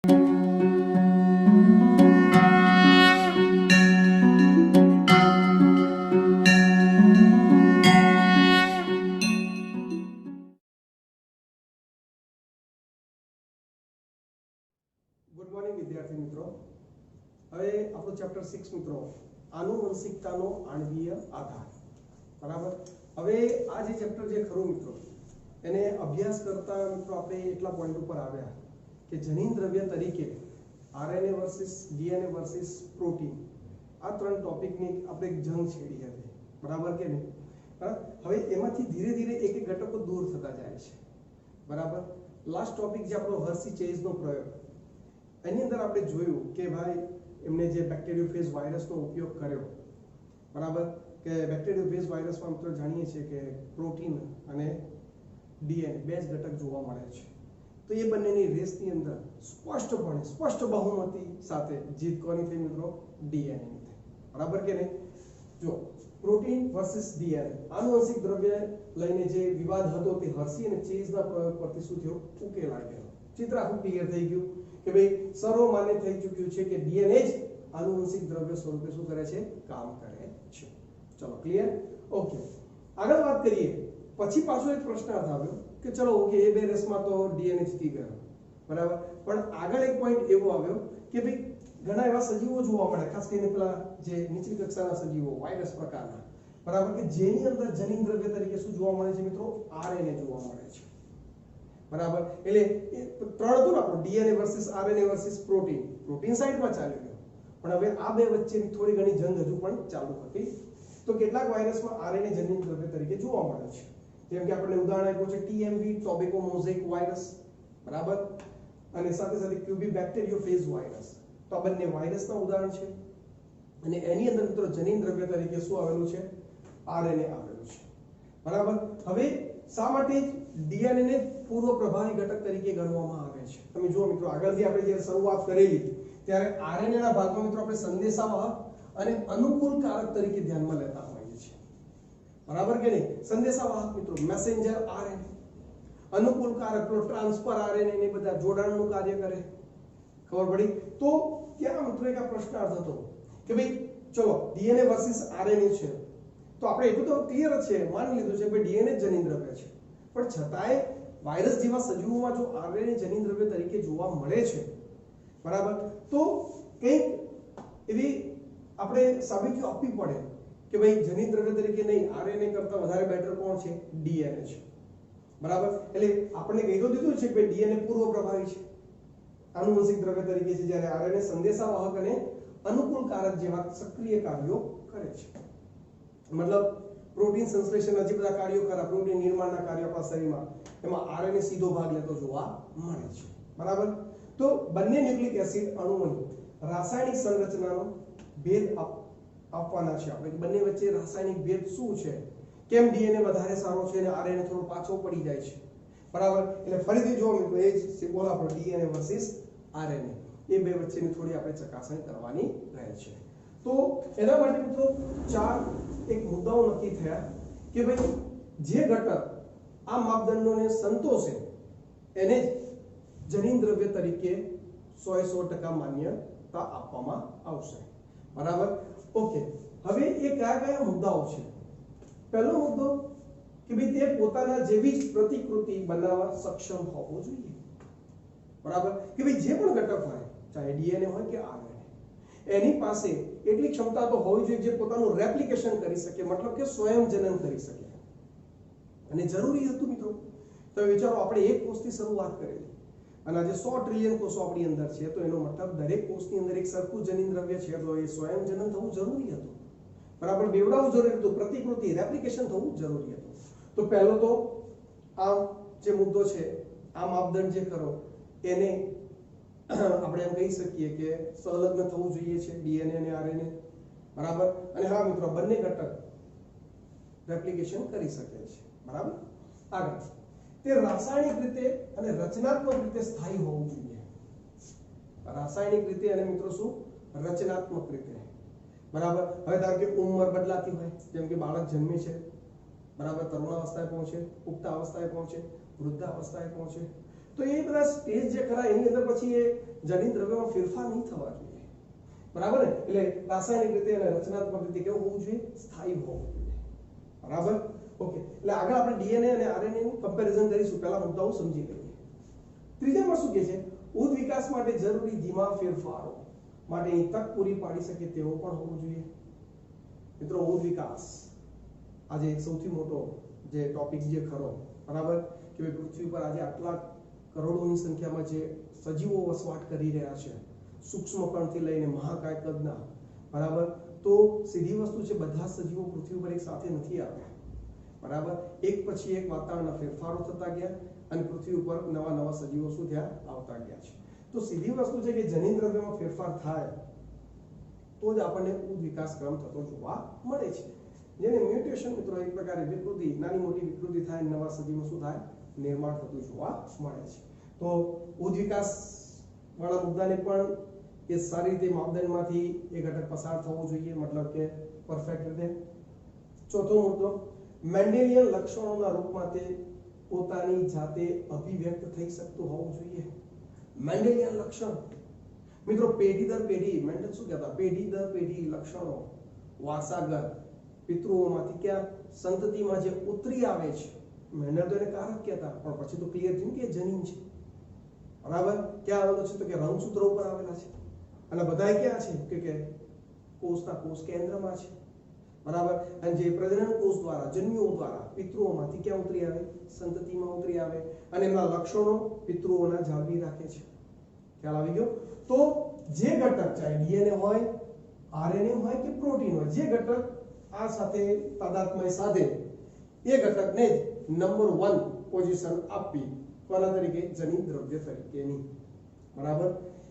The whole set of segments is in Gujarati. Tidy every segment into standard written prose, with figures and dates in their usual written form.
ગુડ મોર્નિંગ વિદ્યાર્થી મિત્રો. હવે આપણો ચેપ્ટર 6 મિત્રો, આનુવંશિકતાનો આણ્વીય આધાર. બરાબર. હવે આ જે ચેપ્ટર જે ખરું મિત્રો, એને અભ્યાસ કરતા મિત્રો આપણે એટલા પોઈન્ટ ઉપર આવ્યા કે જનીન દ્રવ્ય તરીકે RNA versus DNA versus protein, આ ત્રણ ટોપિકની આપણે એક જંગ છેડી હતી. બરાબર કે નહીં? હવે એમાંથી ધીરે ધીરે એક એક ઘટકો દૂર થતા જાય છે. બરાબર. લાસ્ટ ટોપિક જે આપણો હર્સી ચેઝનો પ્રયોગ, એની અંદર આપણે જોયું કે ભાઈ એમને જે બેક્ટેરિયોફેજ વાયરસનો ઉપયોગ કર્યો. બરાબર. કે બેક્ટેરિયોફેજ વાયરસમાં મિત્રો જાણીએ છીએ કે પ્રોટીન અને ડીએનએ બે જ ઘટક જોવા મળે છે. તો એ બંનેની રેસની અંદર સ્પષ્ટ બહુમતી સાથે જીત કોની થઈ મિત્રો? ડીએનએની થઈ. બરાબર કે નહીં? જો પ્રોટીન વર્સિસ ડીએનએ, આનુવંશિક દ્રવ્ય લઈને જે વિવાદ હતો તે હર્સી અને ચેઝના પ્રયોગ પરથી શું થયો? ઉકેલાઈ ગયો. ચિત્ર આખું ક્લિયર થઈ ગયું કે ભાઈ સર્વમાન્ય થઈ ચૂક્યું છે કે ડીએનએ જ આનુવંશિક દ્રવ્ય સ્વરૂપે શું કરે છે? કામ કરે છે. ચલો ક્લિયર? ઓકે, આગળ વાત કરીએ. પછી પાછો એક પ્રશ્ન આવ્યો કે ચલો ઓકે, એ બે રેસમાં તો ડીએનએ જીતી ગયો. બરાબર. પણ આગળ એક પોઈન્ટ એવો આવ્યો કે ભાઈ ઘણા એવા સજીવો જોવા મળે, ખાસ કરીને પેલા જે નીચલી કક્ષાના સજીવો, વાયરસ પ્રકારના. બરાબર. કે જેની અંદર જનીન દ્રવ્ય તરીકે શું જોવા મળે છે મિત્રો? આરએનએ જોવા મળે છે. બરાબર. એટલે ત્રણ હતું ને આપણું, DNA versus RNA versus protein. Protein સાઈડમાં ચાલી ગયો, પણ હવે આ બે વચ્ચેની થોડી ઘણી જંગ હજુ પણ ચાલુ હતી. તો કેટલાક વાયરસમાં આરએનએ જનીન દ્રવ્ય તરીકે જોવા મળે છે. જેમ કે આપણે ઉદાહરણ આપ્યું છે ટીએમવી, ટોબેકો મોઝેક વાયરસ. બરાબર. અને સાથે સાથે ક્યુબી બેક્ટેરિયોફેજ વાયરસ. તો આ બંને વાયરસના ઉદાહરણ છે. અને એની અંદર મિત્રો જનીન દ્રવ્ય તરીકે શું આવેલું છે? આરએનએ આવેલું છે. બરાબર. હવે શા માટે ડીએનએ ને પૂર્વ પ્રભાવી ઘટક તરીકે ગણવામાં આવે છે? તમે જુઓ મિત્રો, આગળથી આપણે જે શરૂઆત કરેલી ત્યારે આરએનએ ના ભાગમાં મિત્રો આપણે સંદેશાવાહક અને અનુકૂલકારક તરીકે ધ્યાનમાં લેતા હોઈએ છીએ. બરાબર કે નહીં? સંદેશાવાહક મિત્રો મેસેન્જર આરએનએ, અનુકૂલકારક તો ટ્રાન્સફર આરએનએ ને બધા જોડાણનું કાર્ય કરે. ખબર પડી? તો ત્યાં મિત્રો એક પ્રશ્નાર્થ હતો કે ભાઈ ચલો ડીએનએ વર્સિસ આરએનએ છે, તો આપણે એટલું તો ક્લિયર જ છે, માની લીધું છે કે ડીએનએ જનીન દ્રવ્ય છે. પણ છતાંય વાયરસ જેવા સજીવોમાં જો આરએનએ જનીન દ્રવ્ય તરીકે જોવા મળે છે, બરાબર, તો કંઈક એવી આપણે સાબિતીઓ આપવી પડે કે ભાઈ જનીન દ્રવ્ય તરીકે નહીં, આરએનએ કરતા વધારે બેટર કોણ છે? ડીએનએ છે. બરાબર. એટલે આપણે કહી તો દીધું છે કે ભાઈ ડીએનએ પૂર્વ પ્રભાવી છે, આનુવંશિક દ્રવ્ય તરીકે છે, જ્યારે આરએનએ સંદેશાવાહક અને અનુકૂલકારક જેવા સક્રિય કાર્યો કરે છે. મતલબ પ્રોટીન સંશ્લેષણના જે બધા કાર્યો ખરા, પ્રોટીન નિર્માણના કાર્યો આપણા શરીરમાં, એમાં આરએનએ સીધો ભાગ લેતો જોવા મળે છે. બરાબર. તો બંને ન્યુક્લિક એસિડ અણુઓની રાસાયણિક સંરચનાનો ભેદ આપવાના છે આપણે. બંને વચ્ચે રાસાયણિક ભેદ શું છે? કેમ ડીએનએ વધારે સારો છે અને આરએનએ થોડો પાછો પડી જાય છે? બરાબર. એટલે ફરીથી જો મિત્રો એ જ સિમ્બોલ આપણો ડીએનએ વર્સિસ આરએનએ, એ બે વચ્ચેની થોડી આપણે ચકાસણી કરવાની રહે છે. તો એના માટે મિત્રો ચાર એક મુદ્દાઓ નક્કી થયા કે ભાઈ જે ઘટક આ માપદંડોને સંતોષે એને જ જનીન દ્રવ્ય તરીકે 100% માન્યતા આપવામાં આવશે. બરાબર. ઓકે, હવે એ કયા કયા મુદ્દાઓ છે? પહેલો મુદ્દો કે ભાઈ તે પોતાના જેવી જ પ્રતિકૃતિ બનાવવા સક્ષમ હોવો જોઈએ. બરાબર. કે ભાઈ જે પણ ઘટક હોય, ચાહે ડીએનએ હોય કે આરએનએ, એની પાસે એટલી ક્ષમતા તો હોવી જોઈએ જે પોતાનું રેપ્લિકેશન કરી શકે, મતલબ કે સ્વયં જનન કરી શકે. અને જરૂરી હતું મિત્રો, તમે વિચારો આપણે એક કોષથી શરૂઆત કરેલી અને આજે 100 ટ્રિલિયન કોષો આપણી અંદર છે, તો એનો મતલબ દરેક કોષની અંદર એક સરખું જનીન દ્રવ્ય છે, તો એ સ્વયં જનન થવું જરૂરી હતું. બરાબર. બેવડાવવું જરૂરી હતું, પ્રતિકૃતિ રેપ્લિકેશન થવું જરૂરી હતું. તો પહેલો તો આ જે મુદ્દો છે, આ માપદંડ જે ખરો એને આપણે એમ કહી શકીએ કે સંલગ્ન થવું જોઈએ છે, ડીએનએ અને આરએનએ. બરાબર. અને હા મિત્રો, બંને ઘટક રેપ્લિકેશન કરી શકે છે. બરાબર. આગળ તે રાસાયણિક રીતે અને રચનાત્મક રીતે સ્થાયી હોવું જોઈએ. રાસાયણિક રીતે અને મિત્રો શું? રચનાત્મક રીતે. બરાબર. હવે ધારો કે ઉંમર બદલાતી હોય, જેમ કે બાળક જન્મે છે, બરાબર, તરુણાવસ્થાએ પહોંચે, પુખ્તાવસ્થાએ પહોંચે, વૃદ્ધાવસ્થાએ પહોંચે, તો એ બધા સ્ટેજ જે ખરા એની અંદર પછી એ જનિત દ્રવ્યમાં ફેરફાર નહીં થવા જોઈએ, બરાબર ને? એટલે રાસાયણિક રીતે અને રચનાત્મક રીતે કેવું હોવું જોઈએ? સ્થાયી હોવું જોઈએ, બરાબર? ઓકે, એટલે આગળ આપણે ડીએનએ અને આરએનએ નું કમ્પેરિઝન કરીશું, પહેલા મુદ્દાઓ સમજી લઈએ. ત્રીજામાં શું કહે છે? ઉદ વિકાસ માટે જરૂરી ધીમા ફેરફારો માટેની તક પૂરી પાડી શકે તેવો પણ હોવું જોઈએ. મિત્રો, ઉદ વિકાસ આજે સૌથી મોટો જે ટોપિક જે ખરો, બરાબર, કે ભાઈ પૃથ્વી પર આજે આટલા કરોડોની સંખ્યામાં જે સજીવો વસવાટ કરી રહ્યા છે, સૂક્ષ્મ કણથી લઈને મહાકાય કદના, બરાબર, તો સીધી વસ્તુ છે, બધા સજીવો પૃથ્વી પર એક સાથે નથી આવ્યા, બરાબર, એક પછી એક વાતાવરણના ફેરફારો થતા ગયા અને પૃથ્વી ઉપર નવા નવા સજીવો શું થયા? આવતા ગયા છે. તો સીધી વસ્તુ છે કે જનિત દ્રવ્યમાં ફેરફાર થાય તો જ આપણને ઉદ વિકાસ ક્રમ થતો જોવા મળે છે, જેને મ્યુટેશન મિત્રો એક પ્રકારે વિકૃતિ, નાની મોટી વિકૃતિ થાય, નવા સજીવો શું થાય? નિર્માણ થતું જોવા મળે છે. તો ઉદ વિકાસ વાળા મુદ્દાને પણ એ સારી રીતે માપદંડમાંથી એ ઘટક પસાર થવો જોઈએ, મતલબ કે પરફેક્ટ રીતે. ચોથો મુદ્દો, મેન્ડેલિયન લક્ષણોના રૂપમાં તે પોતાની જાતે અભિવ્યક્ત થઈ શકતું હોવું જોઈએ. મેન્ડેલિયન લક્ષણ મિત્રો, પેઢી દર પેઢી, મેન્ડલ શું કહેતા? પેઢી દર પેઢી લક્ષણો વારસાગત પિતૃઓમાંથી ક્યાં સંતતિમાં જે ઉતરી આવે છે. મેન્ડલ તો એને કારક કહેતા, પણ પછી તો ક્લિયર થયું કે જનીન છે, બરાબર. ક્યાં આવેલો છે? તો કે રંગસૂત્રો ઉપર આવેલા છે, અને બધા ક્યાં છે? કે કોષના કોષ કેન્દ્રમાં છે, બરાબર. અને જે પ્રજનન કોષ દ્વારા, જન્યુઓ દ્વારા પિતૃઓમાંથી ક્યાં ઉતરી આવે? સંતતિમાં ઉતરી આવે, અને એમના લક્ષણો પિતૃઓના જાળવી રાખે છે. ખ્યાલ આવી ગયો? તો જે ઘટક, ચાહે ડીએનએ હોય, આરએનએ હોય કે પ્રોટીન હોય, જે ઘટક આ સાથે તાદાત્મ્ય સાધે એ ઘટકને જ નંબર 1 પોઝિશન આપવી, કોના તરીકે? જનિત દ્રવ્ય તરીકેની, બરાબર.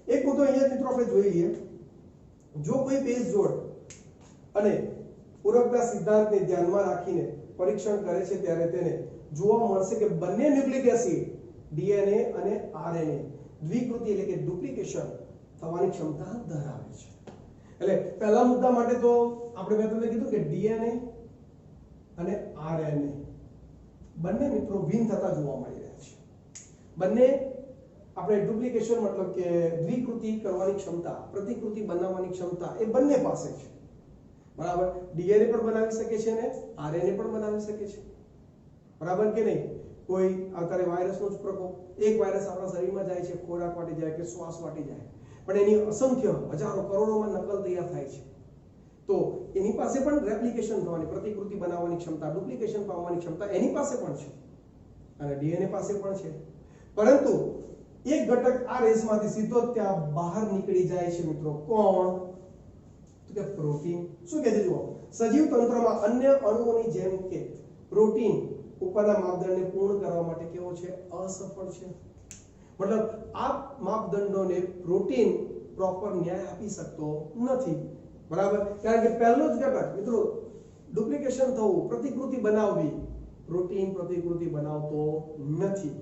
એક મુદ્દો અહીંયા મિત્રો આપણે જોઈ લઈએ. જો કોઈ બેઝ જોડ અને પૂરકતા સિદ્ધાંતને ધ્યાનમાં રાખીને પરીક્ષણ કરે છે ત્યારે તેને જોવા મળશે કે બંને ન્યુક્લિક એસિડ ડીએનએ અને આરએનએ દ્વિકૃતિ એટલે કે ડુપ્લિકેશન થવાની ક્ષમતા ધરાવે છે. એટલે પહેલા મુદ્દા માટે તો આપણે મેં તમને કીધું કે ડીએનએ અને આરએનએ બંને મિત્રો ભિન્ન થતા જોવા મળી રહ્યા છે. બંને આપણે ડુપ્લિકેશન મતલબ કે દ્વિકૃતિ કરવાની ક્ષમતા, પ્રતિકૃતિ બનાવવાની ક્ષમતા એ બંને પાસે છે, બરાબર. ડીએનએ પણ બનાવી શકે છે અને આરએનએ પણ બનાવી શકે છે, બરાબર કે નહીં? કોઈ અત્યારે વાયરસનો જ પ્રકોપ, એક વાયરસ આપણા શરીરમાં જાય છે, ખોરાક વાટી જાય કે શ્વાસ વાટી જાય, પણ એની અસંખ્ય હજારો કરોડોમાં નકલ તૈયાર થાય છે. તો એની પાસે પણ રેપ્લિકેશન થવાની, પ્રતિકૃતિ બનાવવાની ક્ષમતા, ડુપ્લિકેશન પામવાની ક્ષમતા એની પાસે પણ છે અને ડીએનએ પાસે પણ છે. પરંતુ એક ઘટક આ રેસમાંથી સીધો ત્યાં બહાર નીકળી જાય છે મિત્રો. કોણ? તો કે પ્રોટીન. શું કહે છે? જુઓ, સજીવ તંત્રમાં અન્ય અણુઓની જેમ કે પ્રોટીન ઉપરના માપદંડને પૂર્ણ કરવા માટે કેવો છે? અસફળ છે. મતલબ આ માપદંડોને પ્રોટીન પ્રોપર ન્યાય આપી શકતો નથી, બરાબર. કારણ કે પહેલો જ ઘટક મિત્રો ડુપ્લિકેશન થવું, પ્રતિકૃતિ બનાવવી, પ્રોટીન પ્રતિકૃતિ બનાવતો નથી,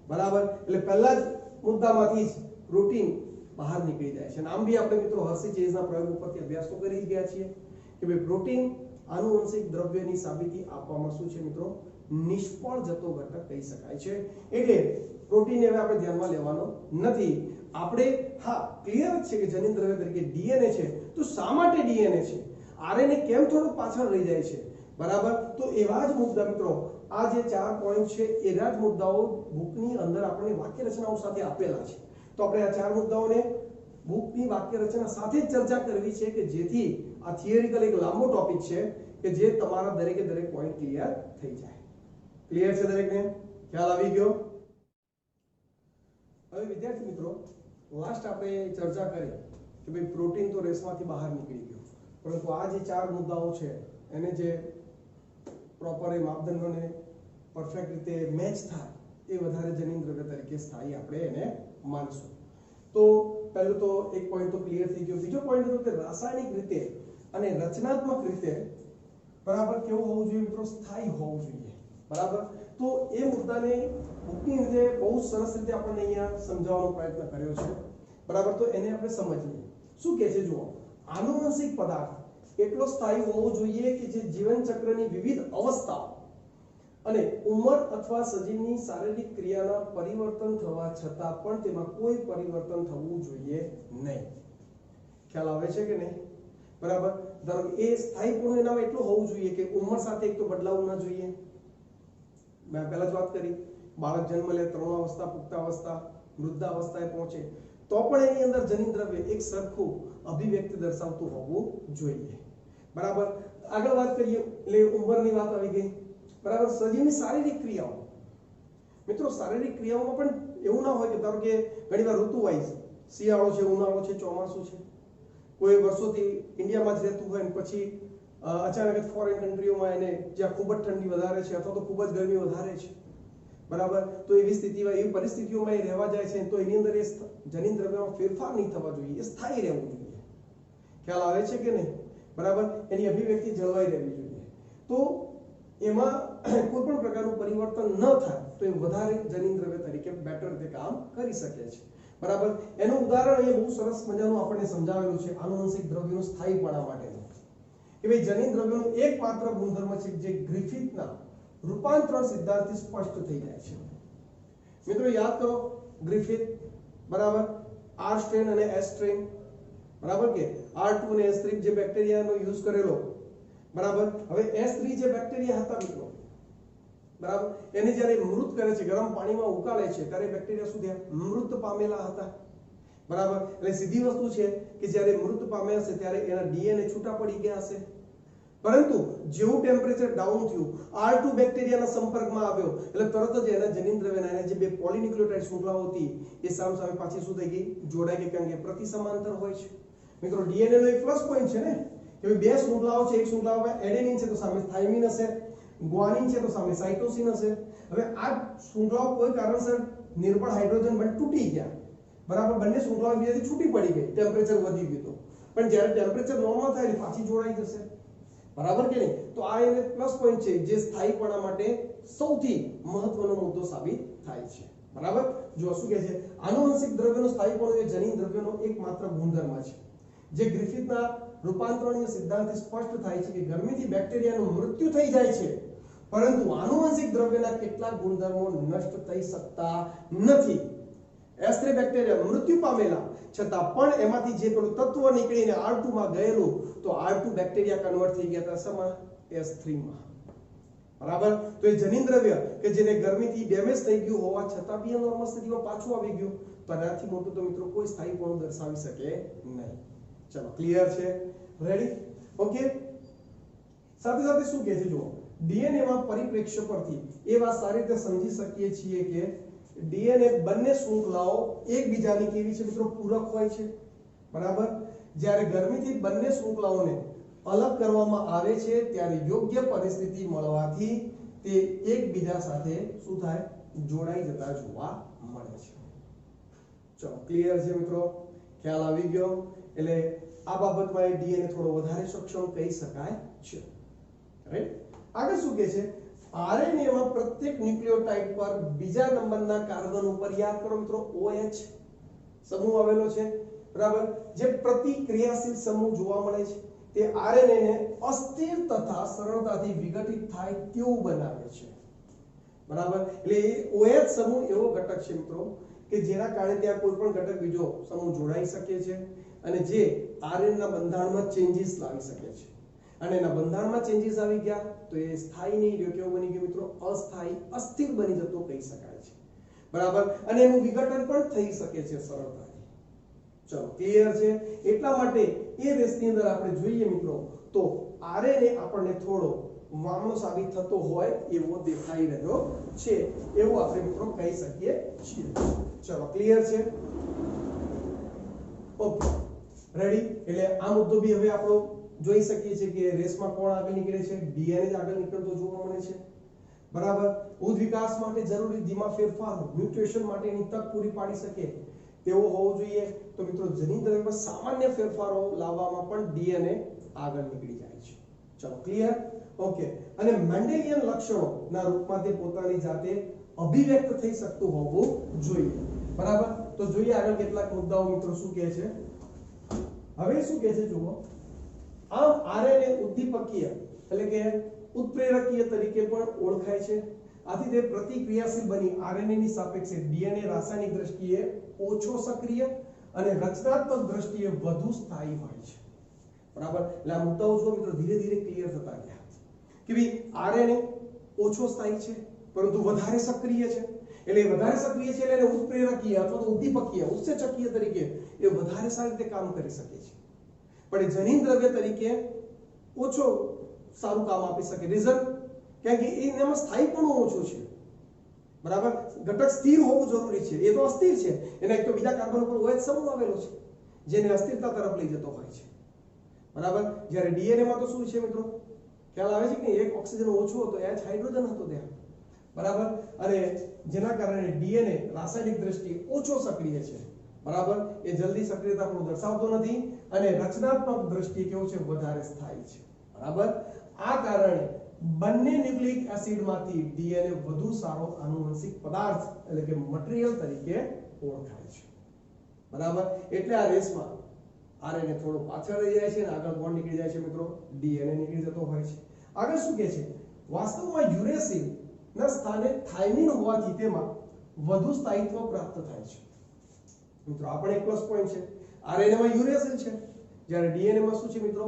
બરાબર. એટલે પહેલા જ મુદ્દામાંથી જ પ્રોટીન બહાર નીકળી જાય છે. અને આમ બી આપણે મિત્રો હર્શી ચેઝના પ્રયોગ ઉપરથી અભ્યાસ તો કરી જ ગયા છીએ કે ભાઈ પ્રોટીન આનુવંશિક દ્રવ્યની સાબિતી આપવામાં શું છે મિત્રો? નિષ્ફળ જતો ઘટક કહી શકાય છે. એટલે પ્રોટીન હવે આપણે ધ્યાનમાં લેવાનો નથી. આપણે હા ક્લિયર છે કે જનિત દ્રવ્ય તરીકે ડીએનએ છે, તો શા માટે ડીએનએ છે? આરએનએ કેમ થોડું પાછળ રહી જાય છે, બરાબર? તો એવા જ મુદ્દા મિત્રો, આ જે 4 પોઈન્ટ છે એવા જ મુદ્દાઓ બુકની અંદર આપણને વાક્ય રચનાઓ સાથે આપેલા છે. તો આપણે આ 4 મુદ્દાઓને બુકની વાક્ય રચના સાથે જ ચર્ચા કરવી છે કે જેથી આ થિયરિકલ એક લાંબો ટોપિક છે કે જે તમારા દરેકે દરેક પોઈન્ટ ક્લિયર થઈ જાય. ક્લિયર છે દરેકને? ખ્યાલ આવી ગયો? હવે વિદ્યાર્થી મિત્રો, લાસ્ટ આપણે ચર્ચા કરી કે ભાઈ પ્રોટીન તો રેસમાંથી બહાર નીકળી ગયો, પરંતુ આ જે 4 મુદ્દાઓ છે એને જે પ્રોપર એ માપદંડોને પરફેક્ટ રીતે મેચ થાય એ વધારે જનિત દ્રવ્ય તરીકે સ્થાયી આપણે એને માનશું. તો પહેલું તો એક પોઈન્ટ તો ક્લિયર થઈ ગયો. બીજો પોઈન્ટ હતો કે રાસાયણિક રીતે અને રચનાત્મક રીતે બરાબર કેવું હોવું જોઈએ મિત્રો? સ્થાયી હોવું જોઈએ, બરાબર. તો એ મુદ્દાને બુકની રીતે બહુ સરસ રીતે આપણને અહીંયા સમજાવવાનો પ્રયત્ન કર્યો છે, બરાબર. તો એને આપણે સમજીએ. શું કહે છે? જુઓ, આનુવંશિક પદાર્થ એટલો સ્થાયી હોવો જોઈએ કે જે જીવન ચક્રની વિવિધ અવસ્થાઓ અને ઉંમર અથવા સજીવની શારીરિક ક્રિયાના પરિવર્તન થવા છતાં પણ તેમાં કોઈ પરિવર્તન થવું જોઈએ નહીં. ખ્યાલ આવે છે કે નહીં? બરાબર. ધારો કે એ સ્થાયીપણું એનામાં એટલું હોવું જોઈએ કે ઉંમર સાથે એક તો બદલાવ ન જોઈએ. મેં પહેલા જ વાત કરી, બાળક જન્મ લે, તરુણાવસ્થા, પુખ્તાવસ્થા, વૃદ્ધાવસ્થાએ પહોંચે તો પણ એની અંદર જનીન દ્રવ્ય એક સરખું અભિવ્યક્તિ દર્શાવતું હોવું જોઈએ. બરાબર. આગળ વાત કરીએ એટલે ઉંમરની વાત આવી ગઈ. બરાબર. સજીવની શારીરિક ક્રિયાઓ, મિત્રો શારીરિક ક્રિયાઓમાં પણ એવું ના હોય કે ધારો કે ઘણીવાર ઋતુ વાઇઝ શિયાળો છે, ઉનાળો છે, ચોમાસું છે, કોઈ વર્ષોથી ઇન્ડિયામાં જ રહેતું હોય ને પછી અચાનક જ ફોરેન કન્ટ્રીઓમાં એને જ્યાં ખૂબ જ ઠંડી વધારે છે અથવા તો ખૂબ જ ગરમી વધારે છે, બરાબર, તો એવી સ્થિતિમાં એવી પરિસ્થિતિઓમાં એ રહેવા જાય છે તો એની અંદર એ જનીન દ્રવ્યમાં ફેરફાર નહીં થવા જોઈએ, એ સ્થાયી રહેવું જોઈએ. ખ્યાલ આવે છે કે નહીં? બરાબર. એની અભિવ્યક્તિ જળવાઈ રહેવી જોઈએ. તો એમાં કોઈ પણ પ્રકારનું પરિવર્તન ન થાય તો એ વધારે જનીન દ્રવ્ય તરીકે બેટર રીતે કામ કરી શકે છે. બરાબર. એનું ઉદાહરણ અહીંયા બહુ સરસ મજાનું આપણને સમજાવેલું છે આનુવંશિક દ્રવ્યોનું સ્થાયીપણા માટેનું. કે ભાઈ જનીન દ્રવ્યનો એકમાત્ર ગુણધર્મ છે જે ગ્રિફિથના રૂપાંતરણ સિદ્ધાંતથી સ્પષ્ટ થઈ જાય છે. મિત્રો યાદ કરો ગ્રિફિથ, બરાબર, આર સ્ટ્રેન અને એસ સ્ટ્રેન, બરાબર, કે R2 અને S3 જે બેક્ટેરિયાનો યુઝ કરેલો, બરાબર. હવે S3 જે બેક્ટેરિયા હતા મિત્રો, બરાબર, એને જ્યારે મૃત કરે છે, ગરમ પાણીમાં ઉકાળે છે ત્યારે બેક્ટેરિયા શું થયા? મૃત પામેલા હતા. બરાબર. એટલે સીધી વસ્તુ છે કે જ્યારે મૃત પામે હશે ત્યારે એના ડીએનએ છૂટા પડી ગયા હશે. પરંતુ જેવું ટેમ્પરેચર ડાઉન થયું, R2 બેક્ટેરિયાના સંપર્કમાં આવ્યો એટલે તરત જ એના જનીન દ્રવ્યના એના જે બે પોલિન્યુક્લિયોટાઇડ શૃંખલાઓ હતી એ સામસામે પાછી શું થઈ ગઈ? જોડાઈ ગઈ, કારણ કે પ્રતિસમાંતર હોય છે. મિત્રો ડીએનએ નો એક પ્લસ પોઈન્ટ છે ને કે બે શૃંખલાઓ છે, એક શૃંખલામાં એડેનિન છે તો સામે થાઇમિન હશે, ગ્વાનિન છે તો સામે સાઇટોસિન હશે. હવે આ શૃંખલાઓ કોઈ કારણસર નિર્બળ હાઇડ્રોજન બંધ તૂટી ગયા, બરાબર, બંને શૃંખલાઓ બીજાથી છૂટી પડી ગઈ, ટેમ્પરેચર વધી ગયું તો, પણ જ્યારે ટેમ્પરેચર નોર્મલ થાય એટલે પાછી જોડાઈ જશે, બરાબર કે નહીં? તો આ એને પ્લસ પોઈન્ટ છે જે સ્થાયીપણા માટે સૌથી મહત્વનો મુદ્દો સાબિત થાય છે. બરાબર. જો શું કહે છે? આનુવંશિક દ્રવ્યનો સ્થાયીપણું એ જનીન દ્રવ્યનો એકમાત્ર ગુણધર્મ છે જે ગ્રિફિથના રૂપાંતરણીય સિદ્ધાંતથી સ્પષ્ટ થાય છે કે ગરમીથી બેક્ટેરિયાનું મૃત્યુ થઈ જાય છે પરંતુ આનુવંશિક દ્રવ્યના કેટલાક ગુણધર્મો નષ્ટ થઈ શકતા નથી. S3 બેક્ટેરિયા મૃત્યુ પામેલા છતાં પણ એમાંથી જે પેલું તત્વ નીકળીને R2 માં ગયેલું તો R2 બેક્ટેરિયા કન્વર્ટ થઈ ગયા હતા શેમાં? S3 માં. બરાબર. તો એ જનીન દ્રવ્ય કે જેને ગરમીથી ડેમેજ થઈ ગયું હોવા છતાં બી નોર્મલ સ્થિતિમાં પાછું આવી ગયું તો આનાથી મોટું તો મિત્રો કોઈ સ્થાયીપણું દર્શાવી શકે નહીં. ચલો ક્લિયર છે? રેડી? ઓકે. સાથે સાથે શું કહે છે જુઓ, ડીએનએ માં પરિપ્રેક્ષ્ય પરથી એ વાત સારી રીતે સમજી શકીએ છીએ કે ડીએનએ બંને શૃંખલાઓ એકબીજાની કેવી છે મિત્રો? પૂરક હોય છે. બરાબર. જ્યારે ગરમીથી બંને શૃંખલાઓને અલગ કરવામાં આવે છે ત્યારે યોગ્ય પરિસ્થિતિ મળવાથી તે એકબીજા સાથે શું થાય? જોડાઈ જતા જોવા મળે છે. ચલો ક્લિયર છે મિત્રો? ખ્યાલ આવી ગયો? એટલે આ બાબતમાં એ ડીએનએ થોડો વધારે સક્ષમ કહી શકાય છે. રાઈટ? આગળ શું કહે છે? આરએનએ માં પ્રત્યેક ન્યુક્લિયોટાઇડ પર બીજા નંબરના કાર્બન ઉપર યાદ કરો મિત્રો OH સમૂહ આવેલો છે, બરાબર, જે પ્રતિક્રિયાશીલ સમૂહ જોવા મળે છે. તે આરએનએ ને અસ્થિર તથા સરળતાથી વિઘટિત થાય તેવું બનાવે છે. બરાબર. એટલે OH સમૂહ એવો ઘટક છે મિત્રો કે જેના કારણે ત્યાં કોઈ પણ ઘટક બીજો સમૂહ જોડાઈ શકે છે અને જે આરએનએ ના બંધારણમાં ચેન્જીસ લાવી શકે છે. અને એના બંધારણમાં ચેન્જીસ આવી ગયા તો એ સ્થાયી નહીં રહ્યો, કેવો બની ગયો મિત્રો? અસ્થાયી, અસ્થિર બની જતો કહી શકાય છે. બરાબર. અને એનું વિઘટન પણ થઈ શકે છે સરળતાથી. ચલો ક્લિયર છે? એટલા માટે એ રેસની અંદર આપણે જોઈએ મિત્રો તો આરએનએ આપણને થોડો વામણો સાબિત થતો હોય એવો દેખાઈ રહ્યો છે, એવું આપણે મિત્રો કહી શકીએ છીએ. ચલો ક્લિયર છે? Okay ready? એટલે આ મુદ્દો બી હવે આપણો જોઈ શકીએ છીએ કે રેસમાં કોણ આગળ નીકળે છે? ડીએનએ જ આગળ નીકળતો જોવા મળે છે. બરાબર. ઉદ વિકાસ માટે જરૂરી ધીમા ફેરફારો, મ્યુટેશન માટેની તક પૂરી પાડી શકે તેવો હોવો જોઈએ. તો મિત્રો જનીન દ્રવ્યમાં સામાન્ય ફેરફારો લાવવામાં પણ ડીએનએ આગળ નીકળી જાય છે. ચલો ક્લિયર? ઓકે. અને મેન્ડેલિયન લક્ષણોના રૂપમાં તે પોતાની જાતે અભિવ્યક્ત થઈ શકતું હોવું જોઈએ. બરાબર. તો જોઈએ આગળ કેટલાક મુદ્દાઓ મિત્રો શું કહે છે. હવે શું કહે છે જુઓ, આમ આરએનએ ઉદ્દીપકીય એટલે કે ઉત્પ્રેરકીય તરીકે પણ ઓળખાય છે. આથી તે પ્રતિક્રિયાશીલ બની આરએનએ ની સાપેક્ષે ડીએનએ રાસાયણિક દ્રષ્ટિએ ઓછો સક્રિય અને રચનાત્મક દ્રષ્ટિએ વધુ સ્થાયી હોય છે. બરાબર. એટલે આ મુદ્દાઓ જો મિત્રો ધીરે ધીરે ક્લિયર થતા ગયા કે ભાઈ આરએનએ ઓછો સ્થાયી છે પરંતુ વધારે સક્રિય છે. એટલે વધારે સક્રિય છે એટલે એને ઉત્પ્રેરકીય અથવા તો ઉદ્દીપકીય ઉત્સેચકીય તરીકે એ વધારે સારી રીતે કામ કરી શકે છે. પણ એ જનીન દ્રવ્ય તરીકે ઓછો સારું કામ આપી શકે. રીઝન કારણ કે એનામાં સ્થાયીપણું ઓછું છે. બરાબર. ઘટક સ્થિર હોવું જરૂરી છે. એ તો અસ્થિર છે. એના એક તો બીજા કાર્બન ઉપર OH સમૂહ આવેલો છે જેને અસ્થિરતા તરફ લઈ જતો હોય છે. બરાબર. જ્યારે ડીએનએ માં તો શું છે મિત્રો? ખ્યાલ આવે છે કે એક ઓક્સિજન ઓછો હતો, H હાઇડ્રોજન હતો ત્યાં. બરાબર. અને જેના કારણે ડીએનએ રાસાયણિક દ્રષ્ટિએ ઓછો સક્રિય છે. બરાબર. એ જલ્દી સક્રિયતા પણ દર્શાવતો નથી અને રચનાત્મક દ્રષ્ટિએ કેવું છે? વધારે સ્થાયી છે. બરાબર. આ કારણે બંને ન્યુક્લિક એસિડમાંથી ડીએનએ વધુ સારો આનુવંશિક પદાર્થ એટલે કે મટીરીયલ તરીકે ઓળખાય છે. બરાબર. એટલે આ રેસમાં આરએનએ થોડો પાછળ રહી જાય છે અને આગળ કોણ નીકળી જાય છે મિત્રો? ડીએનએ નીકળી જતો હોય છે. આગળ શું કહે છે? વાસ્તવમાં યુરેસિલ ના સ્થાને થાઇમિન હોવાથી તેમાં વધુ સ્થાયિત્વ પ્રાપ્ત થાય છે. મિત્રો આ પણ એક પ્લસ પોઈન્ટ છે. આરએનએ માં યુરેસિલ છે જ્યારે ડીએનએ માં શું છે મિત્રો?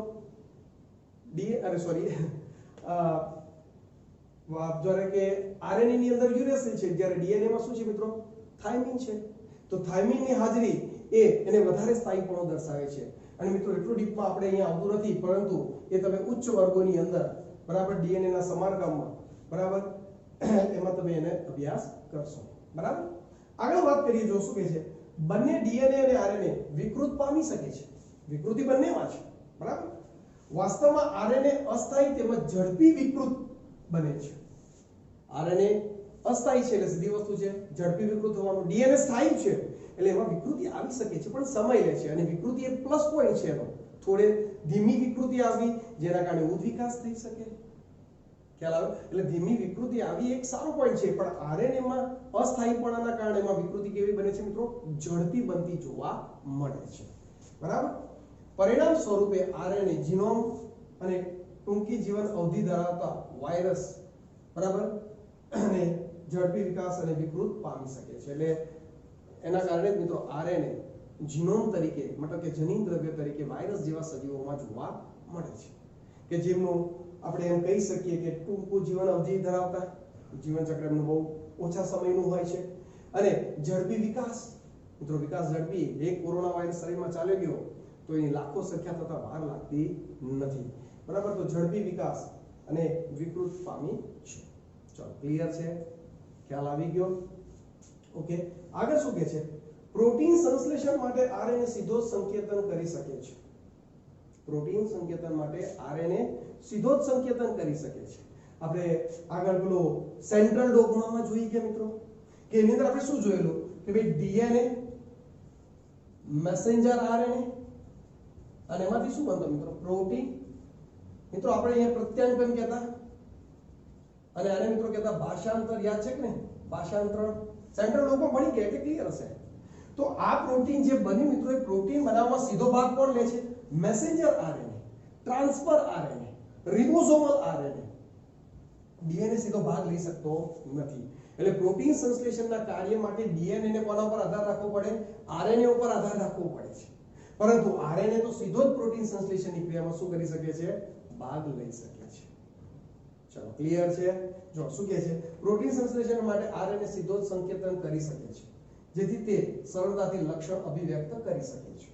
જ્યારે કે આરએનએ ની અંદર યુરેસિલ છે જ્યારે ડીએનએ માં શું છે મિત્રો? થાઇમિન છે. તો થાઇમિન ની હાજરી એને વધારે સ્થાયીપણું દર્શાવે છે. અને મિત્રો એટલું ડીપમાં આપણે અહીંયા આવતું નથી પરંતુ એ તમે ઉચ્ચ વર્ગોની અંદર બરાબર ડીએનએ ના સમારકામમાં બરાબર એમાં તમે એને અભ્યાસ કરશો. બરાબર. આગળ વાત કરીએ જો શું કહે છે? બંને ડીએનએ અને આરએનએ વિકૃત પામી શકે છે. વિકૃતિ બંનેમાં છે. બરાબર. વાસ્તવમાં આરએનએ અસ્થાયી તેમજ ઝડપી વિકૃત બને છે. આરએનએ અસ્થાયી છે એટલે સીધી વસ્તુ છે, ઝડપી વિકૃત થવાનું. ડીએનએ સ્થાયી છે એટલે એમાં વિકૃતિ આવી શકે છે પણ સમય લે છે અને વિકૃતિ એક પ્લસ પોઈન્ટ છે એનો. થોડે ધીમી વિકૃતિ આવી જેના કારણે ઉદ્વિકાસ થઈ શકે. ખ્યાલ આવે? એટલે ધીમી વિકૃતિ આવી એક સારો પોઈન્ટ છે પણ આરએનએ માં અસ્થાયીપણાના કારણે એમાં વિકૃતિ કેવી બને છે મિત્રો? ઝડપી બનતી જોવા મળે છે. બરાબર. પરિણામ સ્વરૂપે આરએનએ જીનોમ અને ટૂંકી જીવન અવધિ ધરાવતા વાયરસ બરાબર અને ઝડપી વિકાસ અને વિકૃત પામી શકે છે. એટલે એના કારણે મિત્રો આરએનએ જીનોમ તરીકે મતલબ કે જનીન દ્રવ્ય તરીકે વાયરસ જેવા સજીવોમાં જોવા મળે છે કે જેમનું આપણે એમ કહી શકીએ કે ટૂંકું જીવન અવધિ ધરાવતા, જીવન ચક્ર એમનું બહુ ઓછા સમયનું હોય છે અને ઝડપી વિકાસ. મિત્રો વિકાસ ઝડપી. એક કોરોના વાયરસ શરીરમાં ચાલ્યો ગયો તો એની લાખો સંખ્યા થતા વાર લાગતી નથી. બરાબર. તો ઝડપી વિકાસ અને વિકૃત પામી છે. ચલો ક્લિયર છે? ખ્યાલ આવી ગયો? ઓકે. આગળ શું કહે છે? પ્રોટીન સંશ્લેષણ માટે આરએનએ સીધો જ સંકેતન કરી શકે છે. પ્રોટીન સંકેતન માટે આરએનએ સીધો જ સંકેતન કરી શકે છે. આપણે આગળ પેલો સેન્ટ્રલ ડોગ્મામાં જોઈ ગયા મિત્રો કે એની અંદર આપણે શું જોયેલું કે ભાઈ ડીએનએ મેસેન્જર આરએનએ અને એમાંથી શું બનતો મિત્રો? પ્રોટીન. મિત્રો આપણે અહીંયા પ્રત્યાંતન કહેતા અને આને મિત્રો કહેતા ભાષાંતર. યાદ છે કે નહીં? ભાષાંતરણ સેન્ટ્રલ ડોગમાં ભણી ગયા એટલે ક્લિયર હશે. તો આ પ્રોટીન જે બન્યું મિત્રો એ પ્રોટીન બનાવવામાં સીધો ભાગ કોણ લે છે? Messenger RNA, transfer RNA, ribosomal RNA. DNA સીધો ભાગ લઈ શકતો નથી. એટલે પ્રોટીન સંશ્લેષણના કાર્ય માટે ડીએનએ ને કોના પર આધાર રાખવો પડે? આરએનએ ઉપર આધાર રાખવો પડે છે. પરંતુ આરએનએ તો સીધો જ પ્રોટીન સંશ્લેષણની ક્રિયામાં શું કરી શકે છે? ભાગ લઈ શકે છે. ચલો ક્લિયર છે? જો શું કહે છે? પ્રોટીન સંશ્લેષણ માટે આરએનએ સીધો જ સંકેતન કરી શકે છે જેથી તે સરળતાથી લક્ષણ અભિવ્યક્ત કરી શકે છે.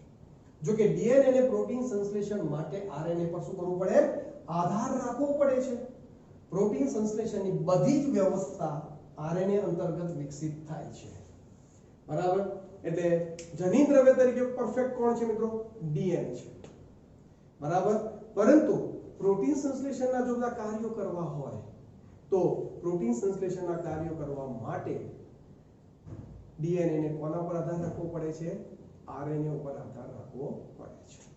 જો કે ડીએનએ ને પ્રોટીન સંશ્લેષણ માટે આરએનએ પર શું કરવું પડે? આધાર રાખવો પડે છે. પ્રોટીન સંશ્લેષણની બધી જ વ્યવસ્થા આરએનએ અંતર્ગત વિકસિત થાય છે. બરાબર. એટલે જનીન દ્રવ્ય તરીકે પરફેક્ટ કોણ છે મિત્રો? ડીએનએ છે. બરાબર. પરંતુ પ્રોટીન સંશ્લેષણના જો બધા કાર્યો કરવા હોય તો પ્રોટીન સંશ્લેષણના કાર્યો કરવા માટે ડીએનએ ને કોના પર આધાર રાખવો પડે છે? આરએનએ ઉપર આધાર રાખવો પડે છે.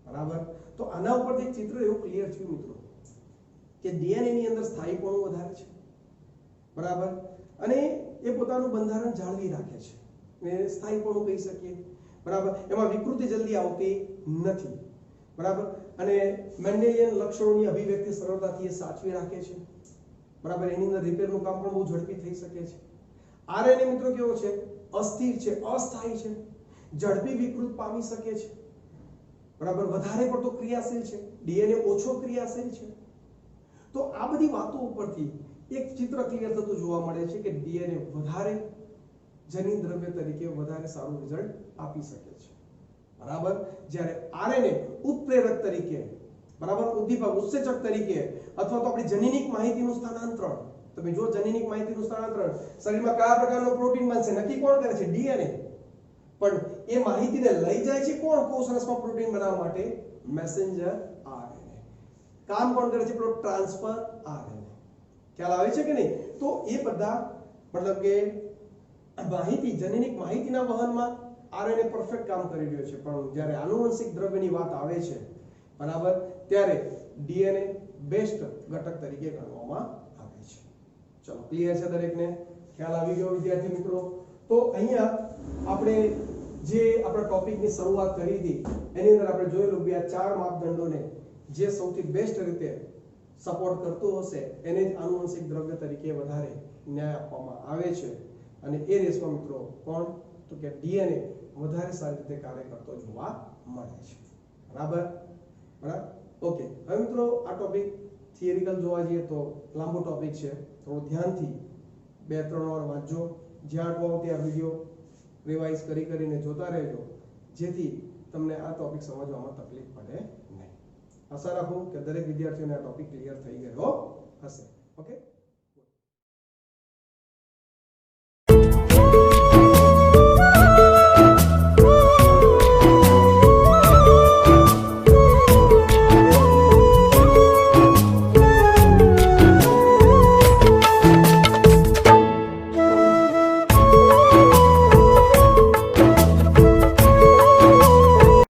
બરાબર. તો આના ઉપરથી એક ચિત્ર એવું ક્લિયર થયું મિત્રો કે ડીએનએ ની અંદર સ્થાયીપણું વધારે છે. બરાબર. અને એ પોતાનું બંધારણ જાળવી રાખે છે. ને સ્થાયીપણું કહી શકીએ. બરાબર. એમાં વિકૃતિ જલ્દી આવતી નથી. બરાબર, અને મેન્ડેલિયન લક્ષણોની અભિવ્યક્તિ સરળતાથી એ સાચવી રાખે છે, બરાબર, એની અંદર રિપેરનું કામ પણ બહુ ઝડપી થઈ શકે છે. આરએનએ મિત્રો કેવો છે? અસ્થિર છે, અસ્થાયી છે, ઝડપી વિકૃત પામી શકે છે, બરાબર, વધારે પડતો ક્રિયાશીલ છે, ડીએનએ ઓછો ક્રિયાશીલ છે. તો આ બધી વાતો ઉપરથી એક ચિત્ર ક્લિયર થતું જોવા મળે છે કે ડીએનએ વધારે જનીન દ્રવ્ય તરીકે વધારે સારું રિઝલ્ટ આપી શકે છે, બરાબર, જ્યારે આરએનએ ઉત્પ્રેરક તરીકે, બરાબર, ઉદ્દીપક ઉત્સેચક તરીકે અથવા તો આપણી જનીનિક માહિતીનું સ્થાનાંતરણ, તમે જો જનીનિક માહિતીનું સ્થાનાંતરણ શરીરમાં કયા પ્રકારનો પ્રોટીન બનશે નક્કી કોણ કરે છે? ડીએનએ. પણ એ માહિતીને લઈ જાય છે કોણ કોષરસમાં પ્રોટીન બનાવવા માટે? Messenger RNA. કામ કોણ કરે છે? Transfer RNA. ખ્યાલ આવે છે કે નહીં? તો એ બધા મતલબ કે માહિતી, જનીનિક માહિતીના વહનમાં આરએનએ પરફેક્ટ કામ કરી રહ્યો છે, પણ જ્યારે આનુવંશિક દ્રવ્યની વાત આવે છે, બરાબર, ત્યારે ડીએનએ બેસ્ટ ઘટક તરીકે ગણવામાં આવે છે. ચલો, ક્લિયર છે દરેકને? ખ્યાલ આવી ગયો વિદ્યાર્થી મિત્રો? તો અહીંયા આપણે જે આપણા ટોપિકની શરૂઆત કરી હતી એની અંદર આપણે જોયેલું કે આ 4 માપદંડોને જે સૌથી બેસ્ટ રીતે સપોર્ટ કરતું હશે એને જ આનુવંશિક દ્રવ્ય તરીકે વધારે ન્યાય આપવામાં આવે છે. અને એ રેસમાં મિત્રો કોણ? તો કે ડીએનએ વધારે સારી રીતે કાર્ય કરતો જોવા મળે છે, બરાબર. ઓકે, હવે મિત્રો આ ટોપિક થિયરિકલ જોવા જઈએ તો લાંબો ટોપિક છે, થોડું ધ્યાનથી 2-3 વાર વાંચજો. જ્યાં અટવાઓ ત્યાં વિડીયો રિવાઇઝ કરીને જોતા રહેજો, જેથી તમને આ ટોપિક સમજવામાં તકલીફ પડે નહીં. આશા રાખું કે દરેક વિદ્યાર્થીઓને આ ટોપિક ક્લિયર થઈ ગયો હશે. ઓકે.